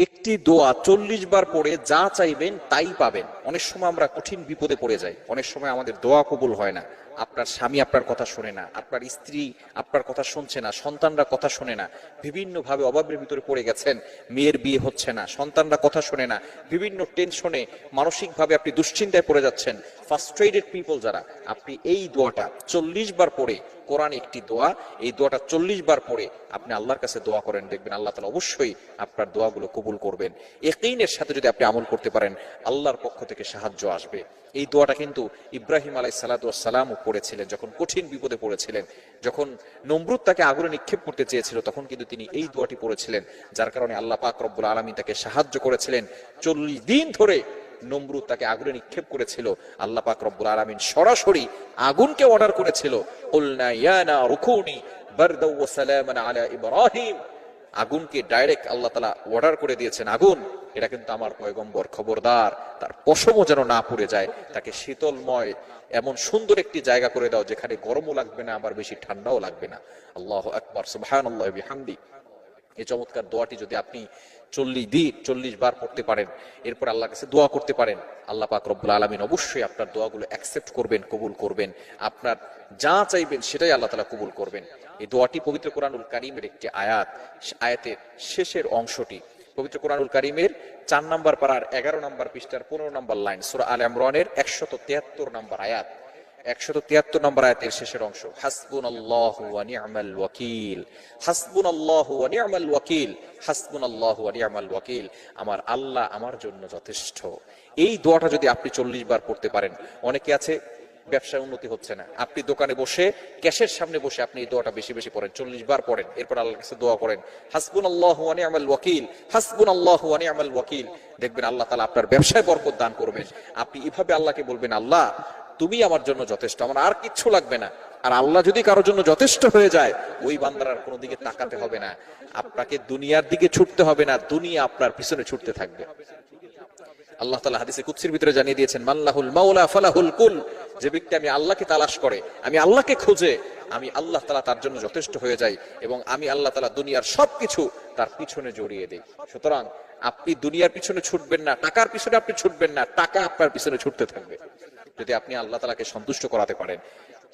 একটি দোয়া 40 বার পড়ে যা চাইবেন তাই পাবেন। অনেক সময় আমরা কঠিন বিপদে পড়ে যাই, অনেক সময় আমাদের দোয়া কবুল হয় না। আপনার স্বামী আপনার কথা শোনে না, আপনার স্ত্রী আপনার কথা শুনছে না, সন্তানরা কথা শোনে না, বিভিন্ন ভাবে অভাবের ভিতরে পড়ে গেছেন, মেয়ের বিয়ে হচ্ছে না, সন্তানরা কথা শোনে না, বিভিন্ন টেনশনে মানসিক ভাবে আপনি দুশ্চিন্তায় পড়ে যাচ্ছেন, ফ্রাস্ট্রেটেড পিপল যারা, আপনি এই দোয়াটা 40 বার পড়ে, কোরআন একটি দোয়া, এই দোয়াটা 40 বার পড়ে আপনি আল্লাহর কাছে দোয়া করেন, দেখবেন আল্লাহ তাআলা অবশ্যই আপনার দোয়াগুলো কবুল করবেন। ইয়াকিনের সাথে যদি আপনি আমল করতে পারেন, আল্লাহর পক্ষ থেকে সাহায্য আসবে। এই দোয়াটা কিন্তু ইব্রাহিম আলাইহিস সালাতু ওয়াস সালামও পড়েছিলেন যখন কঠিন বিপদে পড়েছিলেন, যখন নমরুদ তাকে আগুনে নিক্ষেপ করতে চেয়েছিল, তখন কিন্তু তিনি এই দোয়াটি পড়েছিলেন, যার কারণে আল্লাহ পাক রব্বুল আলামিন তাকে সাহায্য করেছিলেন। 40 দিন ধরে নমরুদ তাকে আগুনে নিক্ষেপ করেছিল, আল্লাহ পাক রব্বুল আলামিন সরাসরি আগুনকে অর্ডার করেছিল, কুলনা ইয়া নারু কুনি বারদাও ওয়া সালামান আলা ইব্রাহিম। আগুনকে ডাইরেক্ট আল্লাহ তাআলা অর্ডার করে দিয়েছেন, আগুন এটা কিন্তু আমার পয়গম্বর, খবরদার তার পশমও যেন না পুড়ে যায়, তাকে শীতলময় এমন সুন্দর একটি জায়গা করে দাও যেখানে গরমও লাগবে না, আবার বেশি ঠান্ডাও লাগবে না। আল্লাহু আকবার, সুবহানাল্লাহি ওয়া বিহামদি। এই চমৎকার দোয়াটি যদি আপনি 40 বার পড়তে পারেন, এরপর আল্লাহর কাছে দোয়া করতে পারেন, আল্লাহ পাক রব্বুল আলামিন অবশ্যই আপনার দোয়াগুলো অ্যাকসেপ্ট করবেন, কবুল করবেন। আপনার যা চাইবেন সেটাই আল্লাহ তাআলা কবুল করবেন। এই দোয়াটি পবিত্র কোরআনুল কারীমের একটি আয়াত, আয়াতের শেষের অংশটি পবিত্র কোরআনুল কারীমের 4 নম্বর পারার 11 নম্বর পৃষ্ঠার 15 নম্বর লাইন, সূরা আলে ইমরানের 173 নম্বর আয়াত, 173 নম্বর আয়াতের শেষের অংশ, হাসবুনাল্লাহু ওয়া নি'মাল ওয়াকিল, হাসবুনাল্লাহু ওয়া নি'মাল ওয়াকিল, হাসবুনাল্লাহু ওয়া নি'মাল ওয়াকিল, আমার আল্লাহ আমার জন্য যথেষ্ট। এই দোয়াটা যদি আপনি 40 বার পড়তে পারেন, অনেকে আছে ব্যবসায় উন্নতি হচ্ছে না, আপনি দোকানে বসে ক্যাশের সামনে বসে আপনি এই দোয়াটা বেশি বেশি পড়েন, 40 বার পড়েন, এরপর আল্লাহর কাছে দোয়া করেন, হাসবুনাল্লাহু ওয়া নি'মাল ওয়াকিল, হাসবুনাল্লাহু ওয়া নি'মাল ওয়াকিল, দেখবেন আল্লাহ তাআলা আপনার ব্যবসায় বরকত দান করবেন। আপনি এভাবে আল্লাহকে বলবেন, আল্লাহ তুমি আমার জন্য যথেষ্ট, আমার আর কিচ্ছু লাগবে না। আর আল্লাহ যদি কারোর জন্য যথেষ্ট হয়ে যায়, ওই বান্দার আর কোনো দিকে তাকাতে হবে না, আপনাকে দুনিয়ার দিকে ছুটতে হবে না, দুনিয়া আপনার পিছনে ছুটতে থাকবে। আল্লাহ তাআলা হাদিসে কুদসির ভিতরে জানিয়ে দিয়েছেন, মাল্লাহুল মাওলা ফালাহুল কুল, যে ব্যক্তি আমি আল্লাহকে তালাশ করে, আমি আল্লাহকে খোঁজে, আমি আল্লাহ তাআলা তার জন্য যথেষ্ট হয়ে যাই, এবং আমি আল্লাহ তাআলা দুনিয়ার সবকিছু তার পিছনে জড়িয়ে দেই। সুতরাং আপনি দুনিয়ার পিছনে ছুটবেন না, টাকার পিছনে আপনি ছুটবেন না, টাকা আপনার পিছনে ছুটতে থাকবে। যদি আপনি আল্লাহ তাআলাকে সন্তুষ্ট করাতে পারেন,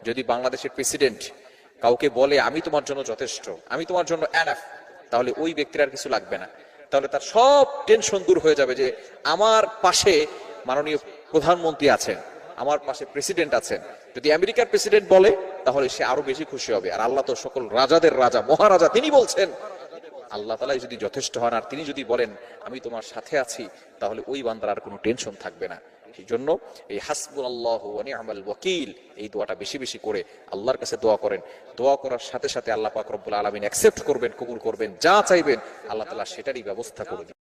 যদি বাংলাদেশের প্রেসিডেন্ট কাউকে বলে আমি তোমার জন্য যথেষ্ট, আমি তোমার জন্য এনাফ, তাহলে ওই ব্যক্তির আর কিছু লাগবে না, তাহলে তার সব টেনশন দূর হয়ে যাবে, যে আমার পাশে মাননীয় প্রধানমন্ত্রী আছেন, আমার পাশে প্রেসিডেন্ট আছেন। যদি আমেরিকার প্রেসিডেন্ট বলে তাহলে সে আরো বেশি খুশি হবে। আর আল্লাহ তো সকল রাজাদের রাজা, মহারাজা, তিনি বলছেন, আল্লাহ তাআলা যদি যথেষ্ট হন আর তিনি যদি বলেন আমি তোমার সাথে আছি, তাহলে ওই বান্দার আর কোনো টেনশন থাকবে না। সেই জন্য এই হাসবুনাল্লাহু ওয়া নি'মাল ওয়াকিল এই দোয়াটা বেশি বেশি করে আল্লাহর কাছে দোয়া করেন। দোয়া করার সাথে সাথে আল্লাহ পাক রব্বুল আলামিন অ্যাকসেপ্ট করবেন, কবুল করবেন, যা চাইবেন আল্লাহ তাআলা সেটারই ব্যবস্থা করে দিবেন।